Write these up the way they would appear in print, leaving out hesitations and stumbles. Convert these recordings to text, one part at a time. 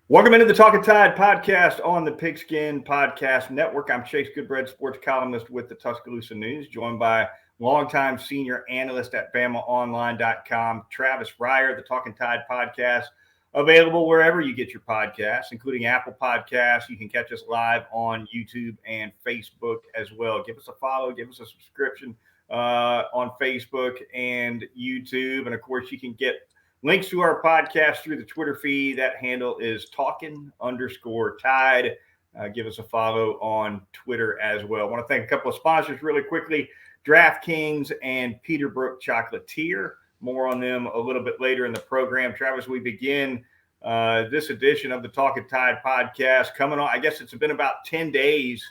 Welcome into the Talkin Tide podcast on the Pigskin Podcast Network. I'm Chase Goodbread, sports columnist with the Tuscaloosa News, joined by longtime senior analyst at BamaOnline.com, Travis Reier. The Talkin Tide podcast available wherever you get your podcasts, including Apple Podcasts. You can catch us live on YouTube and Facebook as well. Give us a follow, give us a subscription on Facebook and YouTube, and of course, you can get links to our podcast through the Twitter feed. That handle is Talkin_Tide. Give us a follow on Twitter as well. I want to thank a couple of sponsors really quickly, DraftKings and Peterbrook Chocolatier. More on them a little bit later in the program. Travis, we begin this edition of the Talkin Tide podcast coming on. I guess it's been about 10 days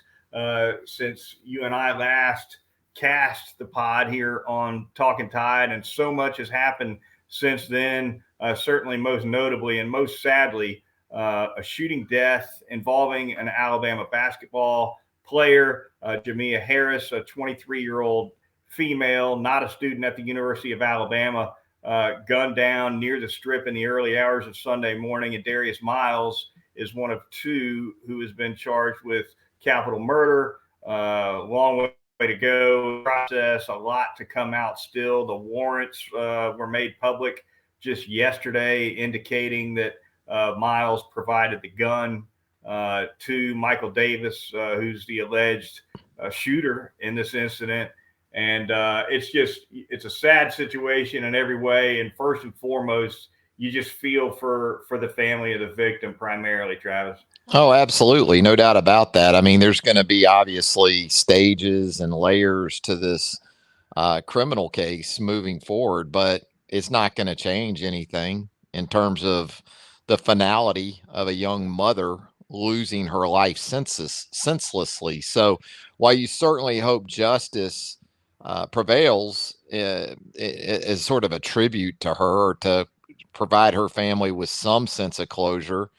since you and I last cast the pod here on Talkin Tide, and so much has happened since then, certainly most notably and most sadly, a shooting death involving an Alabama basketball player, Jamia Harris, a 23-year-old female, not a student at the University of Alabama, gunned down near the Strip in the early hours of Sunday morning. And Darius Miles is one of two who has been charged with capital murder. Long way to go process, a lot to come out still. The warrants were made public just yesterday, indicating that Miles provided the gun to Michael Davis, who's the alleged shooter in this incident. And it's a sad situation in every way. And first and foremost, you just feel for the family of the victim primarily, Travis. Oh, absolutely. No doubt about that. I mean, there's going to be obviously stages and layers to this criminal case moving forward, but it's not going to change anything in terms of the finality of a young mother losing her life senselessly. So while you certainly hope justice prevails as sort of a tribute to her, to provide her family with some sense of closure,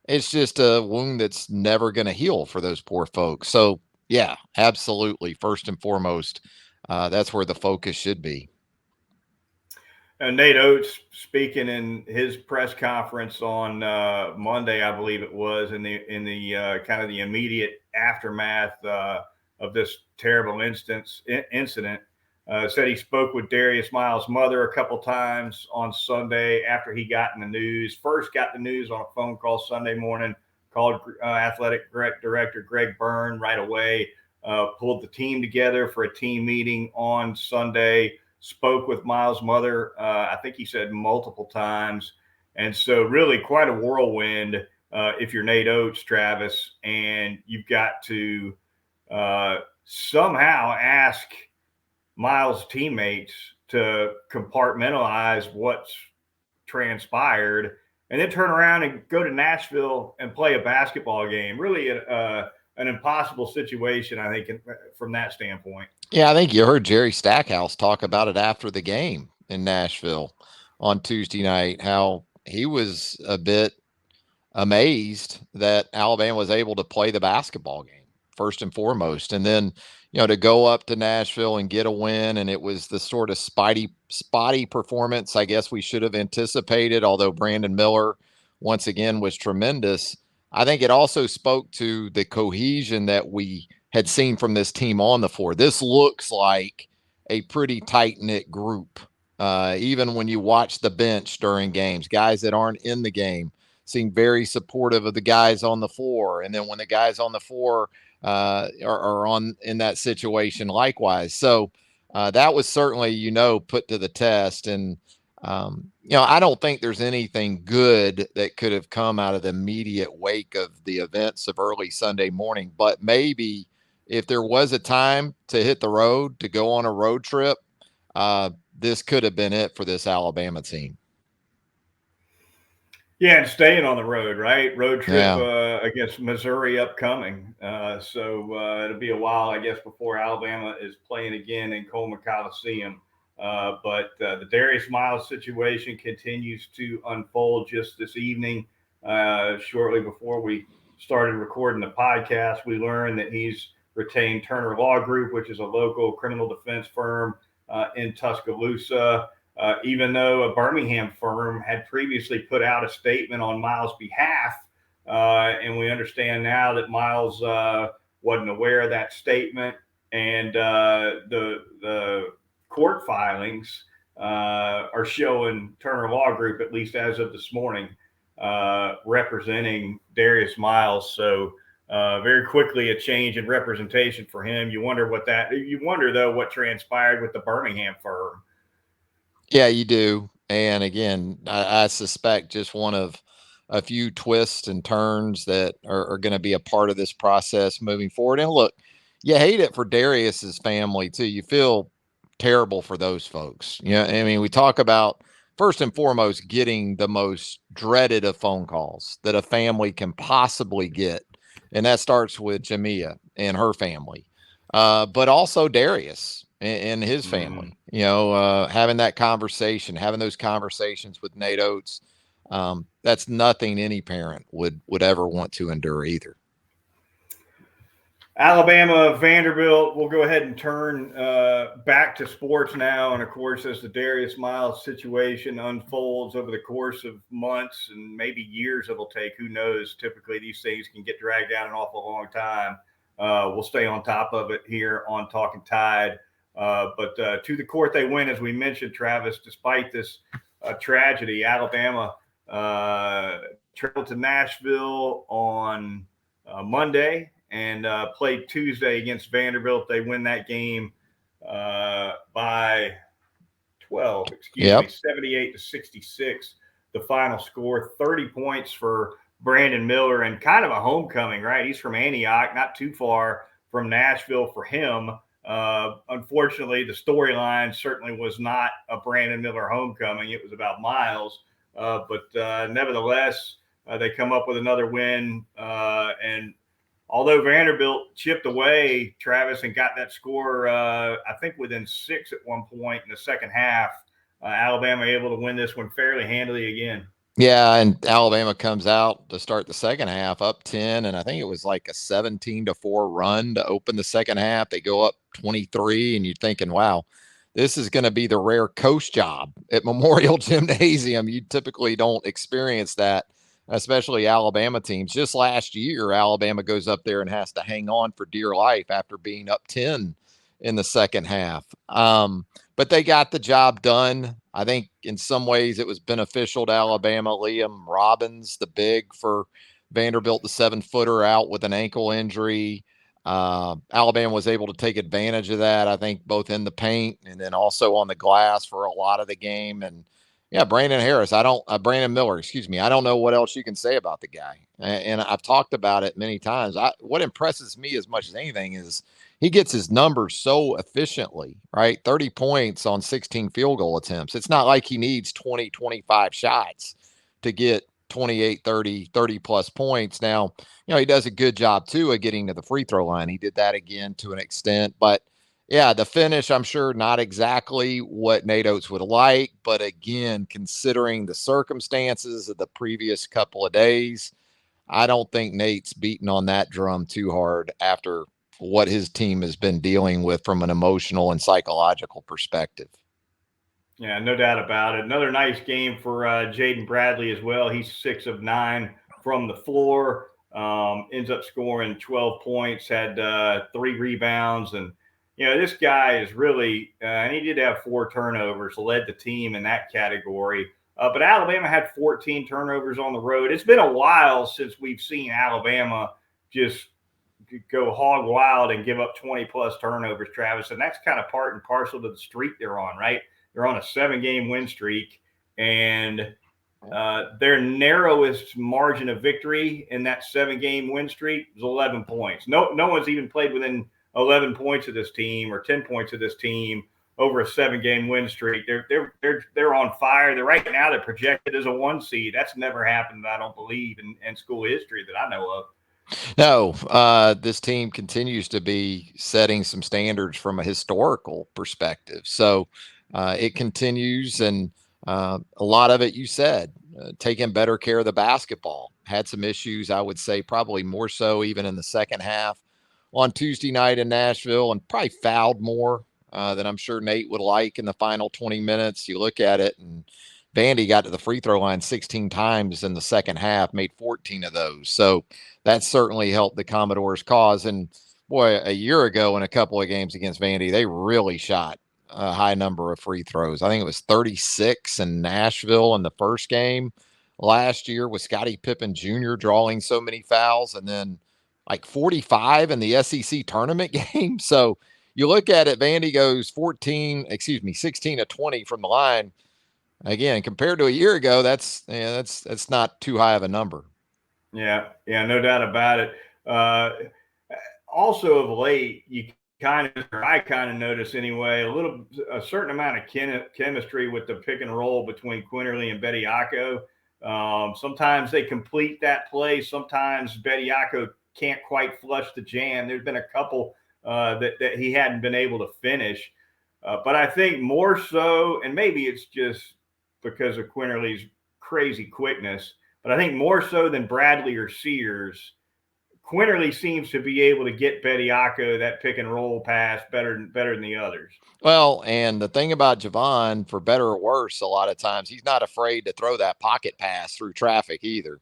it's just a wound that's never going to heal for those poor folks. So, yeah, absolutely. First and foremost, that's where the focus should be. Nate Oates speaking in his press conference on Monday, I believe it was, in the kind of the immediate aftermath of this terrible incident. Said he spoke with Darius Miles' mother a couple times on Sunday after he got in the news. First got the news on a phone call Sunday morning, called athletic director Greg Byrne right away, pulled the team together for a team meeting on Sunday, spoke with Miles' mother, I think he said multiple times. And so really quite a whirlwind if you're Nate Oates, Travis, and you've got to somehow ask Miles' teammates to compartmentalize what's transpired and then turn around and go to Nashville and play a basketball game. Really an impossible situation, I think, from that standpoint. Yeah, I think you heard Jerry Stackhouse talk about it after the game in Nashville on Tuesday night, how he was a bit amazed that Alabama was able to play the basketball game first and foremost. And then, to go up to Nashville and get a win. And it was the sort of spotty performance, I guess we should have anticipated, although Brandon Miller once again was tremendous. I think it also spoke to the cohesion that we had seen from this team on the floor. This looks like a pretty tight-knit group. Even when you watch the bench during games, guys that aren't in the game seem very supportive of the guys on the floor. And then when the guys on the floor are on in that situation likewise. So that was certainly, put to the test. And, I don't think there's anything good that could have come out of the immediate wake of the events of early Sunday morning. But maybe if there was a time to hit the road, to go on a road trip, this could have been it for this Alabama team. Yeah, and staying on the road, right? Road trip against Missouri upcoming. So it'll be a while, I guess, before Alabama is playing again in Coleman Coliseum. But the Darius Miles situation continues to unfold. Just this evening, shortly before we started recording the podcast, we learned that he's retained Turner Law Group, which is a local criminal defense firm in Tuscaloosa. Even though a Birmingham firm had previously put out a statement on Miles' behalf And we understand now that Miles wasn't aware of that statement, and the court filings are showing Turner Law Group, at least as of this morning, representing Darius Miles. So very quickly, a change in representation for him. You wonder though what transpired with the Birmingham firm. Yeah, you do. And again, I suspect just one of a few twists and turns that are going to be a part of this process moving forward. And look, you hate it for Darius's family too. You feel terrible for those folks. Yeah, I mean, we talk about first and foremost getting the most dreaded of phone calls that a family can possibly get, and that starts with Jamia and her family, but also Darius and his family. Having that conversation, having those conversations with Nate Oates, that's nothing any parent would ever want to endure either. Alabama, Vanderbilt. We'll go ahead and turn back to sports now. And of course, as the Darius Miles situation unfolds over the course of months and maybe years, it'll take, who knows? Typically, these things can get dragged down an awful long time. We'll stay on top of it here on Talkin Tide. But to the court they went, as we mentioned, Travis, despite this tragedy. Alabama traveled to Nashville on Monday and played Tuesday against Vanderbilt. They win that game by 12, excuse me, 78-66. The final score, 30 points for Brandon Miller, and kind of a homecoming, right? He's from Antioch, not too far from Nashville for him. Unfortunately, the storyline certainly was not a Brandon Miller homecoming. It was about Miles. But nevertheless, they come up with another win. And although Vanderbilt chipped away, Travis, and got that score, I think within 6 at one point in the second half, Alabama able to win this one fairly handily again. Yeah, and Alabama comes out to start the second half up 10, and I think it was like a 17-4 run to open the second half. They go up 23, and you're thinking, wow, this is going to be the rare coach job at Memorial Gymnasium. You typically don't experience that, especially Alabama teams. Just last year, Alabama goes up there and has to hang on for dear life after being up 10 in the second half. But they got the job done. I think in some ways it was beneficial to Alabama. Liam Robbins, the big for Vanderbilt, the 7-footer, out with an ankle injury. Alabama was able to take advantage of that, I think, both in the paint and then also on the glass for a lot of the game. And yeah, Brandon Miller, excuse me. I don't know what else you can say about the guy. And I've talked about it many times. What impresses me as much as anything is he gets his numbers so efficiently, right? 30 points on 16 field goal attempts. It's not like he needs 20, 25 shots to get 28, 30 plus points. Now, he does a good job too of getting to the free throw line. He did that again to an extent, but yeah, the finish, I'm sure not exactly what Nate Oates would like, but again, considering the circumstances of the previous couple of days, I don't think Nate's beating on that drum too hard after what his team has been dealing with from an emotional and psychological perspective. Yeah, no doubt about it. Another nice game for Jaden Bradley as well. He's 6 of 9 from the floor. Ends up scoring 12 points, had 3 rebounds. And, this guy is really, and he did have 4 turnovers, led the team in that category. But Alabama had 14 turnovers on the road. It's been a while since we've seen Alabama just go hog wild and give up 20 plus turnovers, Travis. And that's kind of part and parcel to the streak they're on, right? They're on a 7-game win streak, and their narrowest margin of victory in that 7-game win streak was 11 points. No one's even played within 11 points of this team or 10 points of this team over a 7-game win streak. They're on fire. They're projected as a 1 seed. That's never happened, I don't believe, in school history that I know of. No, this team continues to be setting some standards from a historical perspective. So it continues, and a lot of it, you said, taking better care of the basketball. Had some issues, I would say, probably more so even in the second half on Tuesday night in Nashville, and probably fouled more than I'm sure Nate would like in the final 20 minutes. You look at it, and Vandy got to the free throw line 16 times in the second half, made 14 of those. So that certainly helped the Commodores' cause. And boy, a year ago in a couple of games against Vandy, they really shot a high number of free throws. I think it was 36 in Nashville in the first game last year with Scottie Pippen Jr. drawing so many fouls, and then like 45 in the SEC tournament game. So you look at it, Vandy goes 16 to 20 from the line. Again, compared to a year ago, that's not too high of a number. Yeah, no doubt about it. Also of late, I kind of notice anyway, a certain amount of chemistry with the pick and roll between Quinterly and Bediako. Sometimes they complete that play. Sometimes Bediako can't quite flush the jam. There's been a couple that he hadn't been able to finish. But I think more so, and maybe it's just because of Quinterly's crazy quickness, but I think more so than Bradley or Sears, Quinterly seems to be able to get Bediako that pick and roll pass better than the others. Well, and the thing about Javon, for better or worse, a lot of times he's not afraid to throw that pocket pass through traffic either.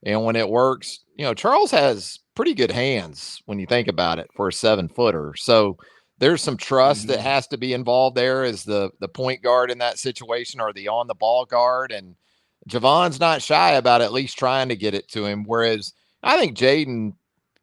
And when it works, Charles has pretty good hands when you think about it for a 7-footer. So there's some trust that has to be involved there as the point guard in that situation or the on the ball guard. And Javon's not shy about at least trying to get it to him. Whereas I think Jaden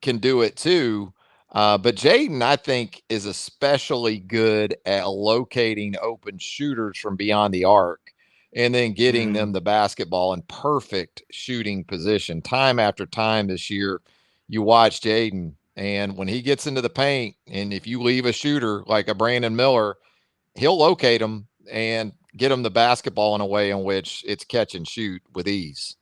can do it too. But Jaden, I think, is especially good at locating open shooters from beyond the arc and then getting them the basketball in perfect shooting position. Time after time this year, you watch Jaden, and when he gets into the paint, and if you leave a shooter like a Brandon Miller, he'll locate them and get them the basketball in a way in which it's catch and shoot with ease.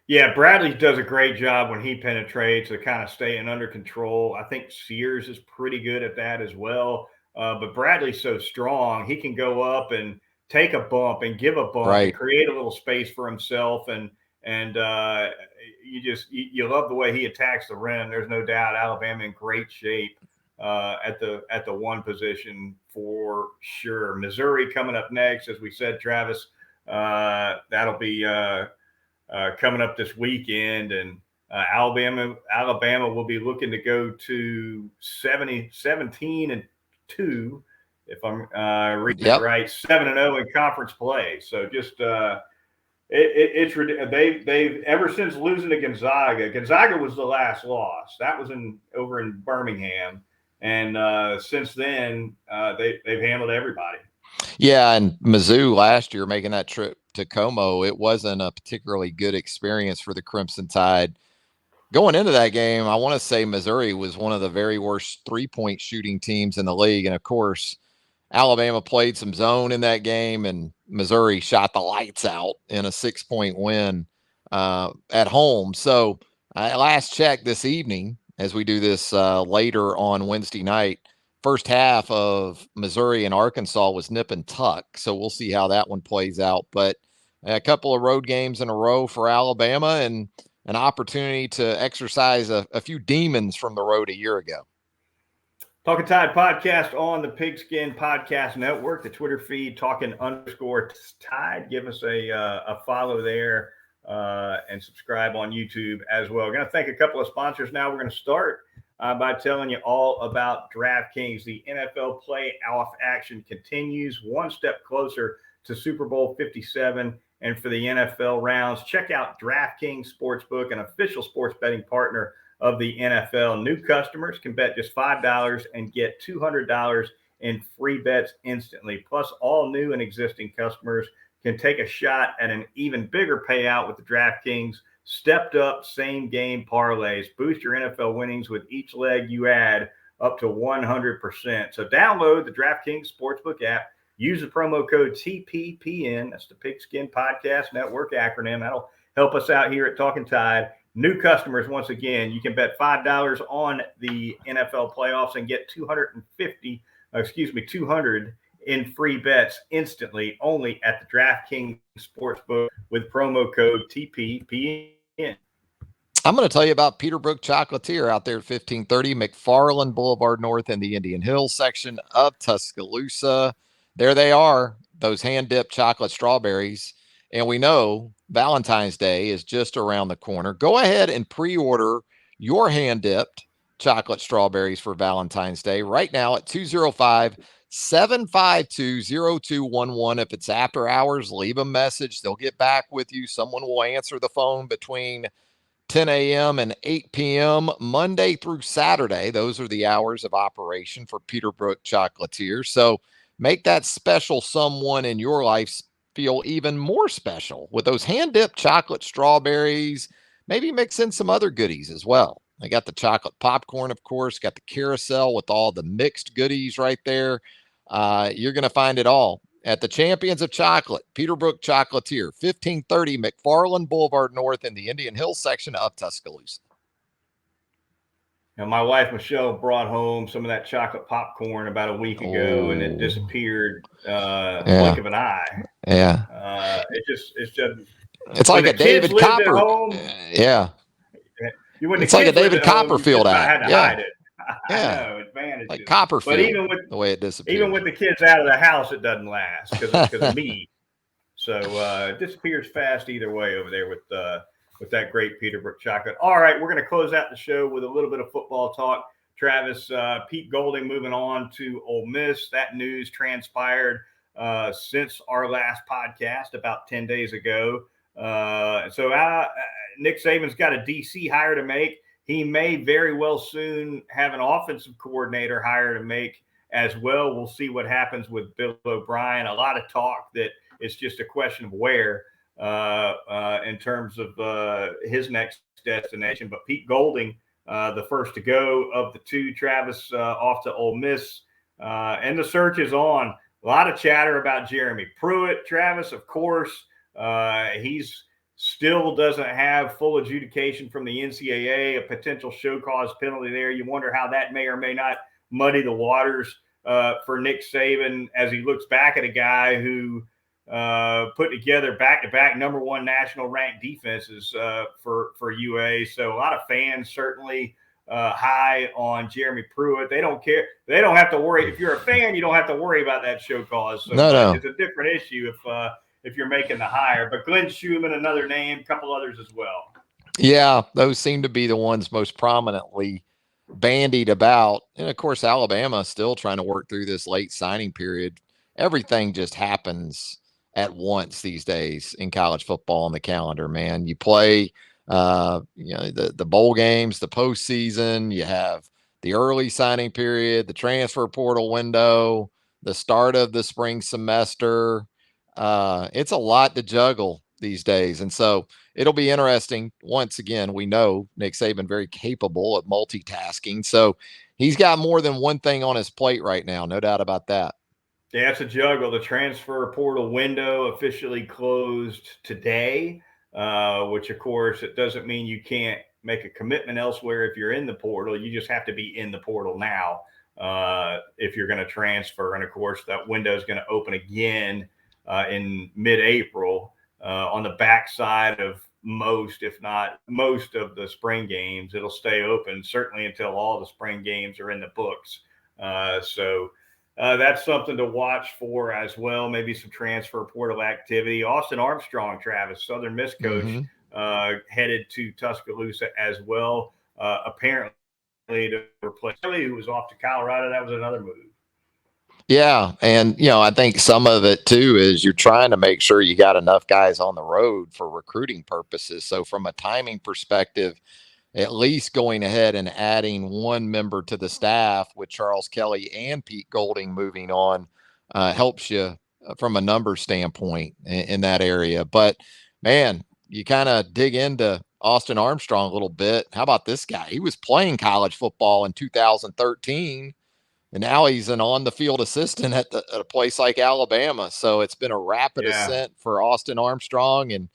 Yeah, Bradley does a great job when he penetrates of kind of staying under control. I think Sears is pretty good at that as well. But Bradley's so strong, he can go up and take a bump and give a bump and create a little space for himself. And you love the way he attacks the rim. There's no doubt Alabama in great shape at the one position for sure. Missouri coming up next, as we said, Travis. That'll be coming up this weekend, and Alabama will be looking to go to 17-2, if I'm reading it right, 7-0 in conference play. So just they've ever since losing to Gonzaga. Gonzaga was the last loss. That was over in Birmingham, and since then they've handled everybody. Yeah, and Mizzou last year making that trip to Como, it wasn't a particularly good experience for the Crimson Tide. Going into that game, I want to say Missouri was one of the very worst three-point shooting teams in the league. And, of course, Alabama played some zone in that game, and Missouri shot the lights out in a 6-point win at home. So last check this evening, as we do this later on Wednesday night, first half of Missouri and Arkansas was nip and tuck. So we'll see how that one plays out. But a couple of road games in a row for Alabama and an opportunity to exercise a few demons from the road a year ago. Talkin Tide podcast on the Pigskin Podcast Network, the Twitter feed, Talkin_Tide. Give us a follow there and subscribe on YouTube as well. We're going to thank a couple of sponsors now. We're going to start by telling you all about DraftKings. The NFL playoff action continues one step closer to Super Bowl 57. And for the NFL rounds, check out DraftKings Sportsbook, an official sports betting partner of the NFL. New customers can bet just $5 and get $200 in free bets instantly. Plus, all new and existing customers can take a shot at an even bigger payout with the DraftKings stepped up same game parlays. Boost your NFL winnings with each leg you add up to 100%. So download the DraftKings Sportsbook app. Use the promo code TPPN. That's the Pigskin Podcast Network acronym. That'll help us out here at Talkin Tide. New customers, once again, you can bet $5 on the NFL playoffs and get $200 in free bets instantly only at the DraftKings Sportsbook with promo code TPPN. I'm going to tell you about Peterbrook Chocolatier out there at 1530 McFarland Boulevard North in the Indian Hills section of Tuscaloosa. There they are, those hand-dipped chocolate strawberries. And we know Valentine's Day is just around the corner. Go ahead and pre-order your hand-dipped chocolate strawberries for Valentine's Day right now at 205-752-0211. If it's after hours, leave a message. They'll get back with you. Someone will answer the phone between 10 a.m. and 8 p.m. Monday through Saturday. Those are the hours of operation for Peterbrook Chocolatier. So make that special someone in your life feel even more special with those hand-dipped chocolate strawberries. Maybe mix in some other goodies as well. I got the chocolate popcorn, of course, got the carousel with all the mixed goodies right there. You're going to find it all at the Champions of Chocolate, Peterbrook Chocolatier, 1530 McFarland Boulevard North in the Indian Hills section of Tuscaloosa. Now, my wife, Michelle, brought home some of that chocolate popcorn about a week ago, and it disappeared blink of an eye. Yeah. It's like a David Copper. Home, yeah. It's like a David Copperfield ad. Yeah. Hide it. I know, man. Like just, Copperfield. But even with the way it disappears. Even with the kids out of the house, it doesn't last because of me. So it disappears fast either way over there with that great Peterbrook chocolate. All right, we're going to close out the show with a little bit of football talk. Travis, Pete Golding moving on to Ole Miss. That news transpired since our last podcast about 10 days ago. So Nick Saban's got a DC hire to make. He may very well soon have an offensive coordinator hire to make as well. We'll see what happens with Bill O'Brien. A lot of talk that it's just a question of where in terms of his next destination. But Pete Golding, the first to go of the two, Travis off to Ole Miss. And the search is on. A lot of chatter about Jeremy Pruitt. Travis, of course, he's still doesn't have full adjudication from the NCAA, a potential show cause penalty there. You wonder how that may or may not muddy the waters for Nick Saban as he looks back at a guy who put together back-to-back number one national ranked defenses for UA. So a lot of fans certainly high on Jeremy Pruitt. They don't care. They don't have to worry. If you're a fan, you don't have to worry about that show cause. So no. It's a different issue if you're making the hire. But Glenn Schumann, another name, a couple others as well. Yeah, those seem to be the ones most prominently bandied about. And of course, Alabama still trying to work through this late signing period. Everything just happens at once these days in college football on the calendar, man. You play the bowl games, the postseason, you have the early signing period, the transfer portal window, the start of the spring semester. It's a lot to juggle these days. And so it'll be interesting. Once again, we know Nick Saban very capable of multitasking. So he's got more than one thing on his plate right now. No doubt about that. Yeah, it's a juggle. The transfer portal window officially closed today, which, of course, it doesn't mean you can't make a commitment elsewhere if you're in the portal. You just have to be in the portal now if you're going to transfer. And, of course, that window is going to open again in mid-April on the backside of most, if not most, of the spring games. It'll stay open certainly until all the spring games are in the books. So that's something to watch for as well. Maybe some transfer portal activity. Austin Armstrong, Travis, Southern Miss coach, headed to Tuscaloosa as well. Apparently to replace Kelly, who was off to Colorado. That was another move. Yeah. And, I think some of it too is you're trying to make sure you got enough guys on the road for recruiting purposes. So from a timing perspective, at least going ahead and adding one member to the staff with Charles Kelly and Pete Golding moving on helps you from a number standpoint in that area. But man, you kind of dig into Austin Armstrong a little bit. How about this guy? He was playing college football in 2013. And now he's an on-the-field assistant at a place like Alabama. So it's been a rapid ascent for Austin Armstrong. And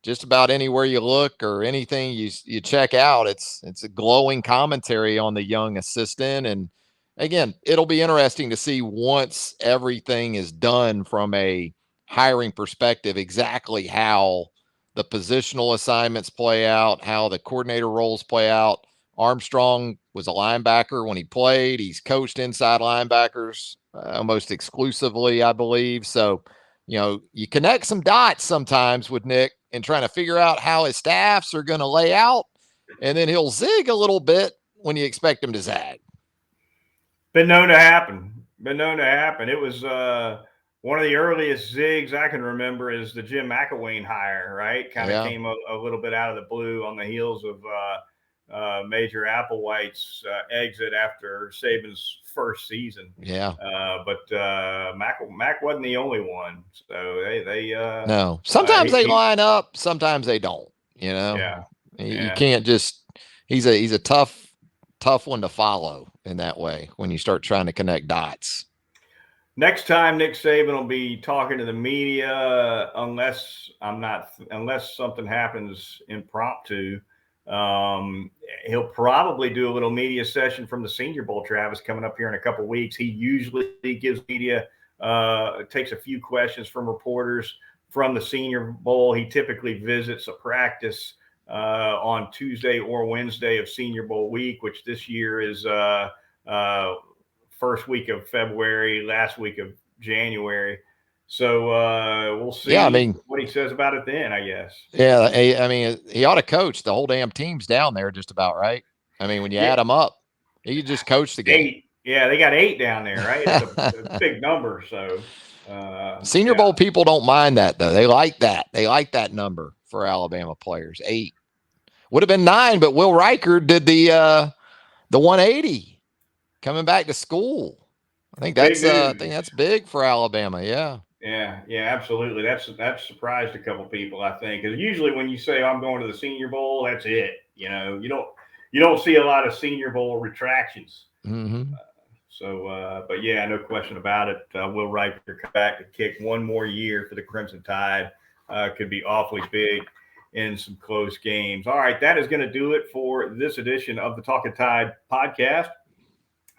just about anywhere you look or anything you check out, it's a glowing commentary on the young assistant. And again, it'll be interesting to see once everything is done from a hiring perspective, exactly how the positional assignments play out, how the coordinator roles play out. Armstrong was a linebacker when he played. He's coached inside linebackers almost exclusively, I believe. So you connect some dots sometimes with Nick and trying to figure out how his staffs are going to lay out. And then he'll zig a little bit when you expect him to zag. Been known to happen. It was one of the earliest zigs I can remember is the Jim McElwain hire, right? Kind of came a little bit out of the blue on the heels of Major Applewhite's exit after Saban's first season. Yeah. But Mac wasn't the only one. So they no. Sometimes they line up, sometimes they don't. Yeah. You can't just. He's a tough one to follow in that way when you start trying to connect dots. Next time Nick Saban will be talking to the media, unless something happens impromptu. He'll probably do a little media session from the Senior Bowl, Travis, coming up here in a couple of weeks. He usually gives media, takes a few questions from reporters from the Senior Bowl. He typically visits a practice on Tuesday or Wednesday of Senior Bowl week, which this year is first week of February, last week of January. So we'll see what he says about it then, I guess. Yeah, I mean, he ought to coach. The whole damn team's down there just about, right? I mean, when you add them up, he just coach the game. 8. Yeah, they got 8 down there, right? It's a big number. So Senior Bowl people don't mind that, though. They like that. They like that number for Alabama players. 8. Would have been 9, but Will Riker did the 180 coming back to school. I think that's big for Alabama. Yeah. Yeah, absolutely. That's surprised a couple people, I think, because usually when you say I'm going to the Senior Bowl, that's it. You don't see a lot of Senior Bowl retractions. Mm-hmm. But yeah, no question about it. Will Riker come back to kick one more year for the Crimson Tide. Could be awfully big in some close games. All right, that is going to do it for this edition of the Talkin Tide podcast.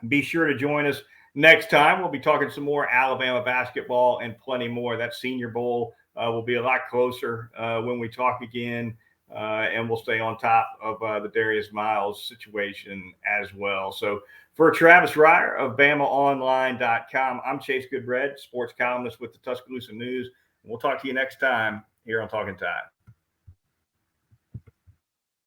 Be sure to join us next time. We'll be talking some more Alabama basketball and plenty more. That Senior Bowl will be a lot closer when we talk again, and we'll stay on top of the Darius Miles situation as well. So for Travis Reier of BamaOnline.com, I'm Chase Goodbread, sports columnist with the Tuscaloosa News. We'll talk to you next time here on Talkin Tide.